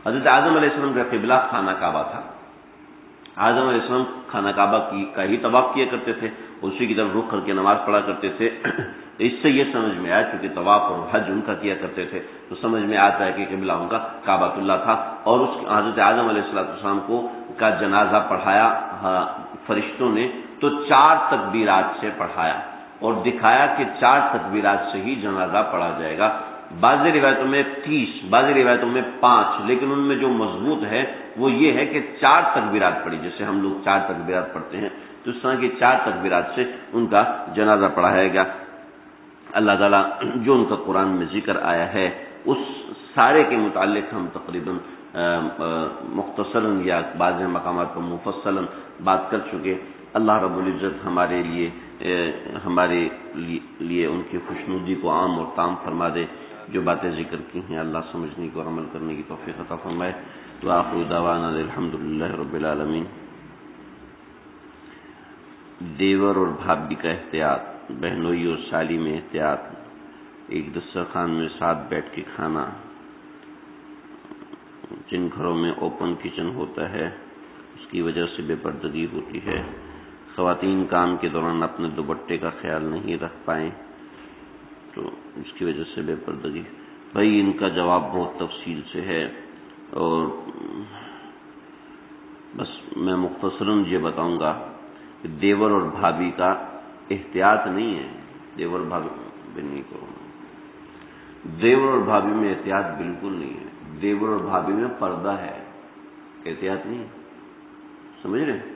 حضرت آدم علیہ السلام کا قبلہ خانہ کعبہ تھا، آدم علیہ السلام خانہ کعبہ کا ہی طواف کیا کرتے تھے، اسی کی طرف رخ کر کے نماز پڑھا کرتے تھے۔ اس سے یہ سمجھ میں آیا چونکہ طواف اور حج ان کا کیا کرتے تھے تو سمجھ میں آتا ہے کہ قبلہ ان کا کعبۃ اللہ تھا، اور اس حضرت آدم علیہ السلام کا جنازہ پڑھایا فرشتوں نے تو 4 تکبیرات سے پڑھایا اور دکھایا کہ 4 تکبیرات سے ہی جنازہ پڑھا جائے گا۔ بعض روایتوں میں 30، بعض روایتوں میں 5، لیکن ان میں جو مضبوط ہے وہ یہ ہے کہ 4 تکبیرات پڑھی، جیسے ہم لوگ 4 تکبیرات پڑھتے ہیں تو اس طرح کی 4 تکبیرات سے ان کا جنازہ پڑھایا گیا۔ اللہ تعالیٰ جو ان کا قرآن میں ذکر آیا ہے اس سارے کے متعلق ہم تقریباً مختصراً یا بعض مقامات پر مفصلاً بات کر چکے۔ اللہ رب العزت ہمارے لیے ان کی خوشنودی کو عام اور تام فرما دے، جو باتیں ذکر کی ہیں اللہ سمجھنے کی اور عمل کرنے کی توفیق عطا فرمائے۔ وآخر دعوانا الحمدللہ رب العالمین۔ دیور اور بھابھی کا احتیاط، بہنوئی اور سالی میں احتیاط، ایک دسترخوان میں ساتھ بیٹھ کے کھانا، جن گھروں میں اوپن کچن ہوتا ہے اس کی وجہ سے بے پردگی ہوتی ہے، خواتین کام کے دوران اپنے دوپٹے کا خیال نہیں رکھ پائیں تو اس کی وجہ سے بے پردگی۔ بھائی ان کا جواب بہت تفصیل سے ہے اور بس میں مختصراً یہ بتاؤں گا کہ دیور اور بھابھی کا احتیاط نہیں ہے، دیور بھابھی نہیں کرو، دیور اور بھابھی میں احتیاط بالکل نہیں ہے، دیور اور بھابھی میں پردہ ہے، احتیاط نہیں ہے، سمجھ رہے ہیں؟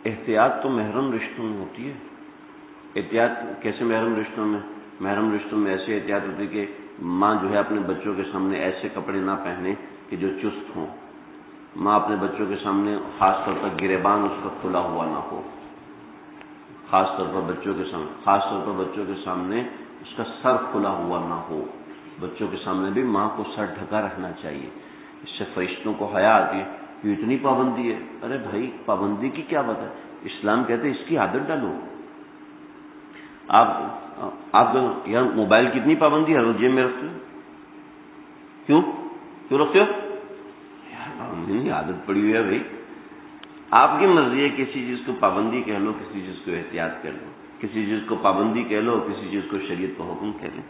احتیاط تو محرم رشتوں میں ہوتی ہے۔ احتیاط کیسے محرم رشتوں میں؟ محرم رشتوں میں ایسے احتیاط ہوتی ہے کہ ماں جو ہے اپنے بچوں کے سامنے ایسے کپڑے نہ پہنے کہ جو چست ہوں. ماں اپنے بچوں کے سامنے خاص طور پر گریبان اس کا کھلا ہوا نہ ہو، خاص طور پر بچوں کے سامنے اس کا سر کھلا ہوا نہ ہو. بچوں کے سامنے بھی ماں کو سر ڈھکا رکھنا چاہیے. اس سے فرشتوں کو حیا آتی ہے کہ اتنی پابندی ہے. ارے بھائی پابندی کی کیا بات ہے؟ اسلام کہتے ہیں اس کی عادت ڈالو. آپ یار موبائل کی اتنی پابندی ہر روز جیب میں رکھتے ہو، کیوں رکھتے ہو؟ یار پابندی نہیں، عادت پڑی ہوئی ہے بھائی. آپ کی مرضی ہے، کسی چیز کو پابندی کہہ لو، کسی چیز کو احتیاط کہہ لو، کسی چیز کو پابندی کہہ لو، کسی چیز کو شریعت کا حکم کہہ لو.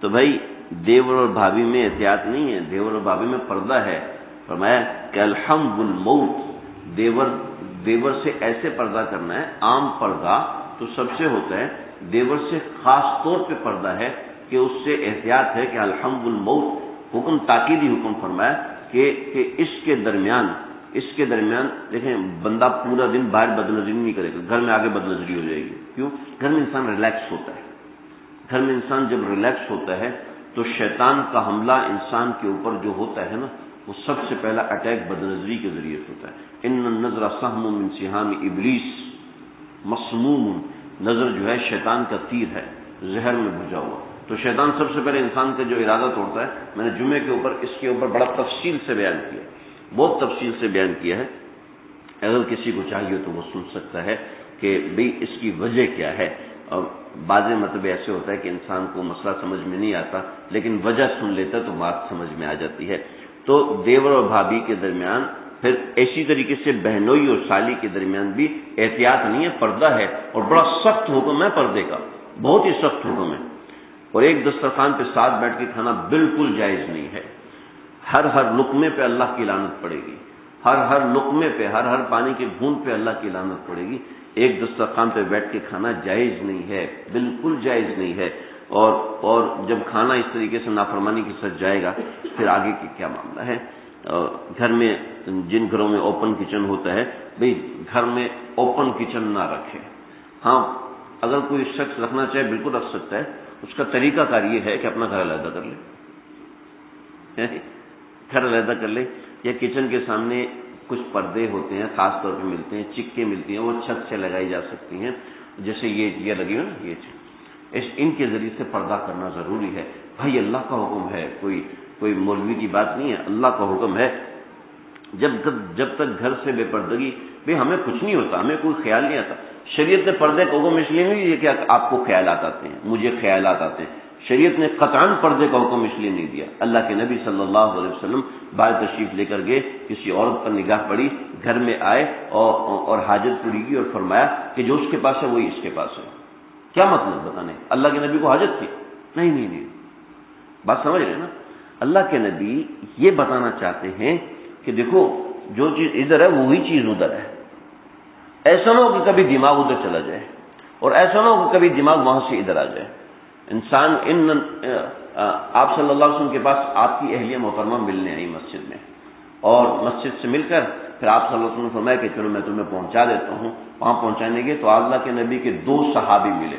تو بھائی دیور اور بھابھی میں احتیاط نہیں ہے، دیور اور بھابھی میں پردہ ہے. فرمایا کہ الحمد الموت، دیور سے ایسے پردہ کرنا ہے. عام پردہ تو سب سے ہوتا ہے، دیور سے خاص طور پہ پردہ ہے کہ اس سے احتیاط ہے کہ الحمد الموت حکم تاکیدی حکم فرمایا کہ اس کے درمیان دیکھیں بندہ پورا دن باہر بد نظری نہیں کرے گا، گھر میں آگے بد نظری ہو جائے گی. کیوں؟ گھر میں انسان ریلیکس ہوتا ہے. گھر میں انسان جب ریلیکس ہوتا ہے تو شیطان کا حملہ انسان کے اوپر جو ہوتا ہے نا، وہ سب سے پہلا اٹیک بد نظری کے ذریعے سے ہوتا ہے. ان النظر سہم من سہام ابلیس مسموم، نظر جو ہے شیطان کا تیر ہے، زہر میں بھجا ہوا. تو شیطان سب سے پہلے انسان کا جو ارادہ توڑتا ہے. میں نے جمعے کے اوپر اس کے اوپر بڑا تفصیل سے بیان کیا، بہت تفصیل سے بیان کیا ہے. اگر کسی کو چاہیے تو وہ سن سکتا ہے کہ بھئی اس کی وجہ کیا ہے. اور بعض مطلب ایسے ہوتا ہے کہ انسان کو مسئلہ سمجھ میں نہیں آتا، لیکن وجہ سن لیتا تو بات سمجھ میں آ جاتی ہے. تو دیور اور بھابھی کے درمیان، پھر اسی طریقے سے بہنوئی اور سالی کے درمیان بھی احتیاط نہیں ہے، پردہ ہے. اور بڑا سخت حکم ہے پردے کا، بہت ہی سخت حکم ہے. اور ایک دسترخوان پہ ساتھ بیٹھ کے کھانا بالکل جائز نہیں ہے. ہر لقمے پہ اللہ کی لعنت پڑے گی، ہر لقمے پہ، ہر پانی کے بوند پہ اللہ کی لعنت پڑے گی. ایک دسترخوان پہ بیٹھ کے کھانا جائز نہیں ہے، بالکل جائز نہیں ہے. اور جب کھانا اس طریقے سے نافرمانی کے ساتھ جائے گا پھر آگے کی کیا معاملہ ہے. گھر میں جن گھروں میں اوپن کچن ہوتا ہے، بھئی گھر میں اوپن کچن نہ رکھے. ہاں اگر کوئی شخص رکھنا چاہے بالکل رکھ سکتا ہے. اس کا طریقہ کار یہ ہے کہ اپنا گھر علیحدہ کر لے، گھر علیحدہ کر لے. یا کچن کے سامنے کچھ پردے ہوتے ہیں، خاص طور پہ ملتے ہیں، چکے ملتی ہیں، وہ چھت سے لگائی جا سکتی ہیں. جیسے یہ لگی ہو نا، یہ ان کے ذریعے سے پردہ کرنا ضروری ہے. بھائی اللہ کا حکم ہے، کوئی مولوی کی بات نہیں ہے، اللہ کا حکم ہے. جب تک گھر سے بے پردگی، بھائی ہمیں کچھ نہیں ہوتا، ہمیں کوئی خیال نہیں آتا. شریعت نے پردے کا حکم اس لیے نہیں دیا کہ آپ کو خیالات آتے ہیں، مجھے خیالات آتے ہیں. شریعت نے قطعاً پردے کا حکم اس لیے نہیں دیا. اللہ کے نبی صلی اللہ علیہ وسلم باہر تشریف لے کر گئے، کسی عورت پر نگاہ پڑی، گھر میں آئے اور حاجت پوری کی اور فرمایا کہ جو اس کے پاس ہے وہی اس کے پاس ہے. کیا مطلب بتانے؟ اللہ کے نبی کو حاجت تھی؟ نہیں، بات سمجھ رہے نا. اللہ کے نبی یہ بتانا چاہتے ہیں کہ دیکھو جو چیز ادھر ہے وہی چیز ادھر ہے. ایسا نہ ہو کہ کبھی دماغ ادھر چلا جائے، اور ایسا نہ ہو کہ کبھی دماغ وہاں سے ادھر آ جائے. انسان آپ صلی اللہ علیہ وسلم کے پاس آپ کی اہلیہ محترمہ ملنے آئی مسجد میں، اور مسجد سے مل کر پھر آپ صلی اللہ علیہ وسلم نے فرمایا کہ چلو میں تمہیں پہنچا دیتا ہوں. وہاں پہنچانے کے تو اللہ کے نبی کے 2 صحابی ملے.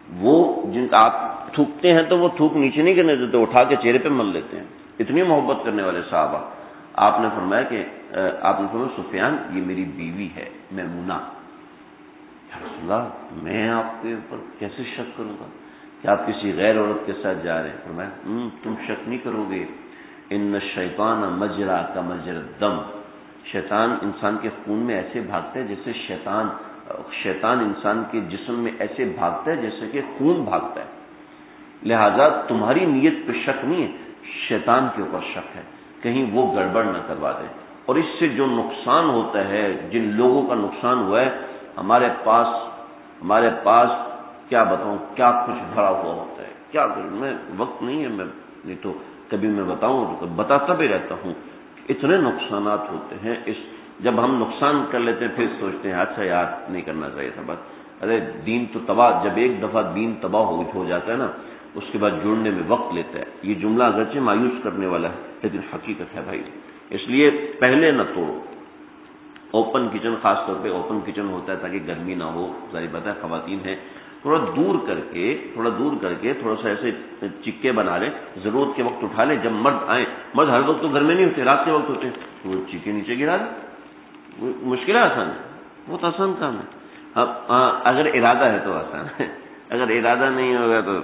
وہ جن کا آپ تھوکتے ہیں تو وہ تھوک نیچے نہیں کرنے دیتے، اٹھا کے چہرے پہ مل لیتے ہیں، اتنی محبت کرنے والے صحابہ. آپ نے فرمایا سفیان یہ میری بیوی ہے میمونہ. یا رسول اللہ میں آپ کے اوپر کیسے شک کروں گا کہ آپ کسی غیر عورت کے ساتھ جا رہے ہیں؟ فرمایا تم شک نہیں کرو گے، ان الشیطان مجرا کا مجرا الدم. شیطان انسان کے خون میں ایسے بھاگتا ہے جیسے شیطان انسان کے جسم میں ایسے بھاگتا ہے جیسے کہ خون بھاگتا ہے. لہذا تمہاری نیت پہ شک نہیں ہے، شیطان کے اوپر شک ہے، کہیں وہ گڑبڑ نہ کروا دے. اور اس سے جو نقصان ہوتا ہے، جن لوگوں کا نقصان ہوا ہے، ہمارے پاس کیا بتاؤں، کیا کچھ بھرا ہوا ہوتا ہے، کیا کچھ. میں وقت نہیں ہے، میں نہیں تو کبھی میں بتاؤں تو بتاتا بھی رہتا ہوں. اتنے نقصانات ہوتے ہیں. جب ہم نقصان کر لیتے ہیں پھر سوچتے ہیں اچھا یار نہیں کرنا چاہیے تھا بات. ارے دین تو تباہ، جب ایک دفعہ دین تباہ ہو جاتا ہے نا، اس کے بعد جڑنے میں وقت لیتا ہے. یہ جملہ اگرچہ مایوس کرنے والا ہے لیکن حقیقت ہے بھائی. اس لیے پہلے نہ توڑو. اوپن کچن، خاص طور پہ اوپن کچن ہوتا ہے تاکہ گرمی نہ ہو، ظاہر بات ہے خواتین ہیں تھوڑا دور کر کے تھوڑا سا ایسے چکے بنا لیں، ضرورت کے وقت اٹھا لیں. جب مرد آئیں، مرد ہر وقت تو گھر میں نہیں ہوتے، رات کے وقت ہوتے، تو وہ چکے نیچے گرا دیں. مشکل ہے آسان ہے، بہت آسان کام ہے. اگر ارادہ ہے تو آسان ہے، اگر ارادہ نہیں ہوگا تو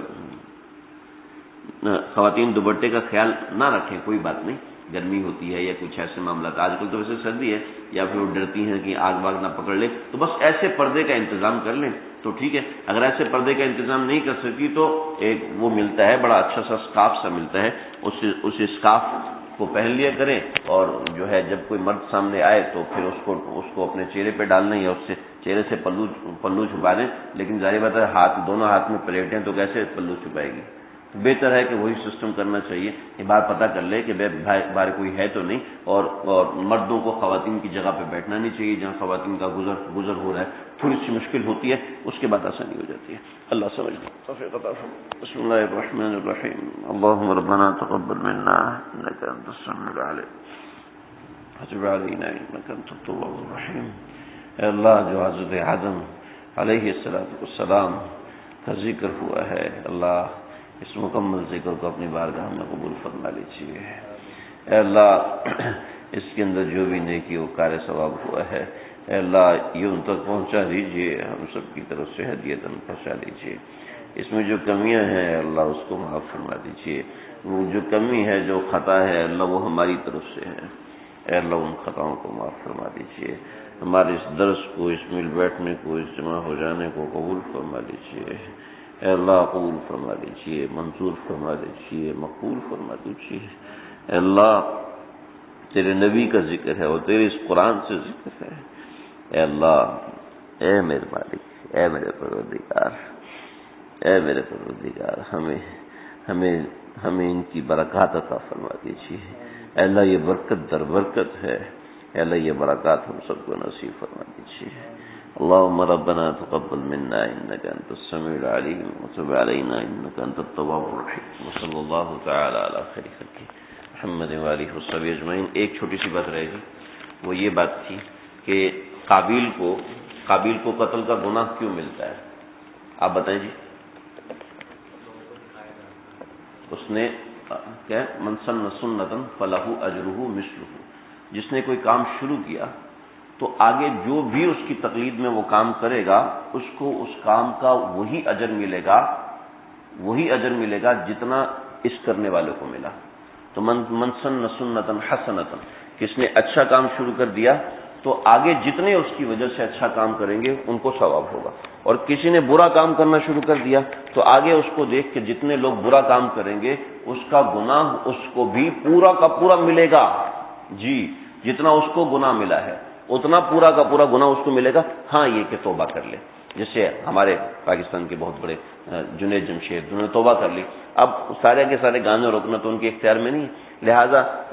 خواتین دوپٹے کا خیال نہ رکھیں، کوئی بات نہیں، گرمی ہوتی ہے یا کچھ ایسے معاملات. آج کل تو ویسے سردی ہے، یا پھر وہ ڈرتی ہیں کہ آگ واگ نہ پکڑ لے، تو بس ایسے پردے کا انتظام کر لیں تو ٹھیک ہے. اگر ایسے پردے کا انتظام نہیں کر سکی تو ایک وہ ملتا ہے، بڑا اچھا سا اسکارف سا ملتا ہے، اس اسکارف کو پہن لیا کریں، اور جو ہے جب کوئی مرد سامنے آئے تو پھر اس کو اپنے چہرے پہ ڈال لیں، یا اس سے چہرے سے پلو چھپا دیں. لیکن ظاہر بات ہے دونوں ہاتھ میں پلیٹیں تو کیسے پلو چھپائے گی؟ بہتر ہے کہ وہی سسٹم کرنا چاہیے کہ بار پتہ کر لے کہ باہر کوئی ہے تو نہیں، اور مردوں کو خواتین کی جگہ پہ بیٹھنا نہیں چاہیے جہاں خواتین کا گزر ہو رہا ہے. تھوڑی سی مشکل ہوتی ہے، اس کے بعد آسانی ہو جاتی ہے. اللہ سمجھ لیں. بسم اللہ الرحمن الرحیم. اللهم ربنا تقبل منا انك انت السميع العليم وتب علينا انك انت التواب الرحيم. اے اللہ، جو حضرت آدم علیہ السلام کا ذکر ہوا ہے، اللہ اس مکمل ذکر کو اپنی بارگاہ میں قبول فرما لیجیے. اے اللہ، اس کے اندر جو بھی نیکی و کار ثواب ہوا ہے، اے اللہ یہ ان تک پہنچا دیجیے، ہم سب کی طرف سے ہدیتاً پہنچا دیجیے. اس میں جو کمیاں ہیں اللہ اس کو معاف فرما دیجیے. وہ جو کمی ہے، جو خطا ہے اللہ، وہ ہماری طرف سے ہے. اے اللہ ان خطاؤں کو معاف فرما دیجیے. ہمارے اس درس کو، اس مل بیٹھنے کو، اس جمع ہو جانے کو قبول فرما دیجیے. اے اللہ قبول فرما دیجیے، منظور فرما دیجیے، مقبول فرما دیجیے. اے اللہ تیرے نبی کا ذکر ہے اور تیرے اس قرآن سے ذکر ہے. اے اللہ، اے میرے مالک، اے میرے پروردگار، اے میرے پروردگار، ہمیں ان کی برکات عطا فرما دیجیے. اے اللہ یہ برکت در برکت ہے، اے اللہ یہ برکات ہم سب کو نصیب فرما دیجیے. اللهم ربنا تقبل منا انك انت السميع العليم وتب علينا انك انت التواب الرحيم. وصلى الله تعالى على خير خلقه محمد وآله وصحبه اجمعین. ایک چھوٹی سی بات رہے گی، وہ یہ بات تھی کہ قابیل کو قتل کا گناہ کیوں ملتا ہے؟ آپ بتائیں جی. اس نے کیا من سن سنۃ فلہ اجرہ مثلہ، جس نے کوئی کام شروع کیا تو آگے جو بھی اس کی تقلید میں وہ کام کرے گا اس کو اس کام کا وہی اجر ملے گا جتنا اس کرنے والے کو ملا. تو من سن سنۃ حسنۃ، کس نے اچھا کام شروع کر دیا تو آگے جتنے اس کی وجہ سے اچھا کام کریں گے ان کو ثواب ہوگا، اور کسی نے برا کام کرنا شروع کر دیا تو آگے اس کو دیکھ کے جتنے لوگ برا کام کریں گے اس کا گناہ اس کو بھی پورا کا پورا ملے گا. جی، جتنا اس کو گناہ ملا ہے اتنا پورا کا پورا گناہ اس کو ملے گا. ہاں یہ کہ توبہ کر لے، جیسے ہمارے پاکستان کے بہت بڑے جنید جمشید، انہوں نے توبہ کر لی. اب سارے کے سارے گانے روکنا تو ان کے اختیار میں نہیں ہے،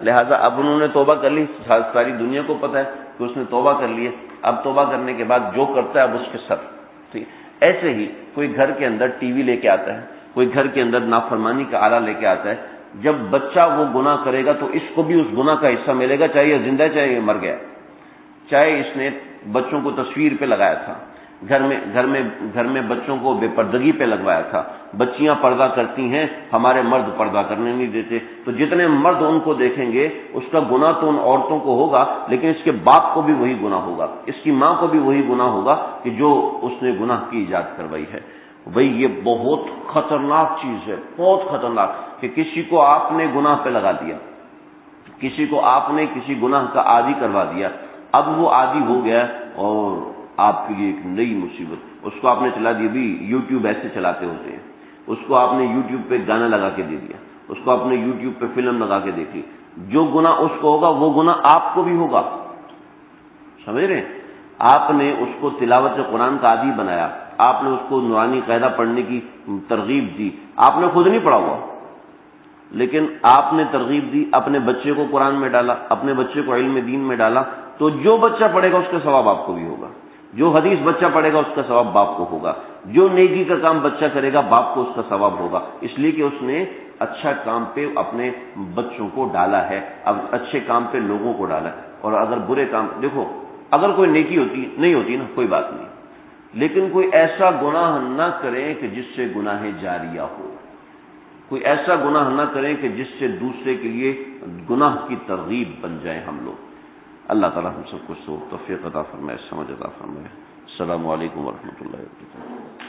لہذا اب انہوں نے توبہ کر لی. ساری دنیا کو پتہ ہے کہ اس نے توبہ کر لی ہے. اب توبہ کرنے کے بعد جو کرتا ہے اب اس کے سر. ٹھیک، ایسے ہی کوئی گھر کے اندر ٹی وی لے کے آتا ہے، کوئی گھر کے اندر نافرمانی کا آلہ لے کے آتا ہے. جب بچہ وہ گناہ کرے گا تو اس کو بھی اس گناہ کا حصہ ملے گا، چاہے یہ زندہ ہے چاہے یہ مر گیا. چاہے اس نے بچوں کو تصویر پہ لگایا تھا، گھر میں بچوں کو بے پردگی پہ لگوایا تھا. بچیاں پردہ کرتی ہیں، ہمارے مرد پردہ کرنے نہیں دیتے، تو جتنے مرد ان کو دیکھیں گے اس کا گناہ تو ان عورتوں کو ہوگا، لیکن اس کے باپ کو بھی وہی گناہ ہوگا، اس کی ماں کو بھی وہی گناہ ہوگا کہ جو اس نے گناہ کی ایجاد کروائی ہے. بھئی یہ بہت خطرناک چیز ہے، بہت خطرناک، کہ کسی کو آپ نے گناہ پہ لگا دیا، کسی کو آپ نے کسی گناہ کا عادی کروا دیا. اب وہ عادی ہو گیا اور آپ کے لیے ایک نئی مصیبت. اس کو آپ نے چلا دیا، بھی یوٹیوب ایسے چلاتے ہوتے ہیں، اس کو آپ نے یوٹیوب پہ گانا لگا کے دے دیا، اس کو آپ نے یوٹیوب پہ فلم لگا کے دیکھی. جو گناہ اس کو ہوگا وہ گناہ آپ کو بھی ہوگا. سمجھ رہے ہیں؟ آپ نے اس کو تلاوت قرآن کا عادی بنایا، آپ نے اس کو نورانی قاعدہ پڑھنے کی ترغیب دی. آپ نے خود نہیں پڑھا ہوا، لیکن آپ نے ترغیب دی، اپنے بچے کو قرآن میں ڈالا، اپنے بچے کو علم دین میں ڈالا. تو جو بچہ پڑھے گا اس کا ثواب آپ کو بھی ہوگا، جو حدیث بچہ پڑھے گا اس کا ثواب باپ کو ہوگا، جو نیکی کا کام بچہ کرے گا باپ کو اس کا ثواب ہوگا، اس لیے کہ اس نے اچھا کام پہ اپنے بچوں کو ڈالا ہے، اب اچھے کام پہ لوگوں کو ڈالا ہے. اور اگر برے کام، دیکھو اگر کوئی نیکی ہوتی نہیں ہوتی نا کوئی بات نہیں، لیکن کوئی ایسا گناہ نہ کریں کہ جس سے گناہ جاریہ ہو، کوئی ایسا گناہ نہ کریں کہ جس سے دوسرے کے لیے گناہ کی ترغیب بن جائیں ہم لوگ۔ اللہ تعالیٰ ہم سب کو توفیق عطا فرمائے، سمجھ عطا فرمائے۔ السلام علیکم ورحمۃ اللہ وبرکاتہ۔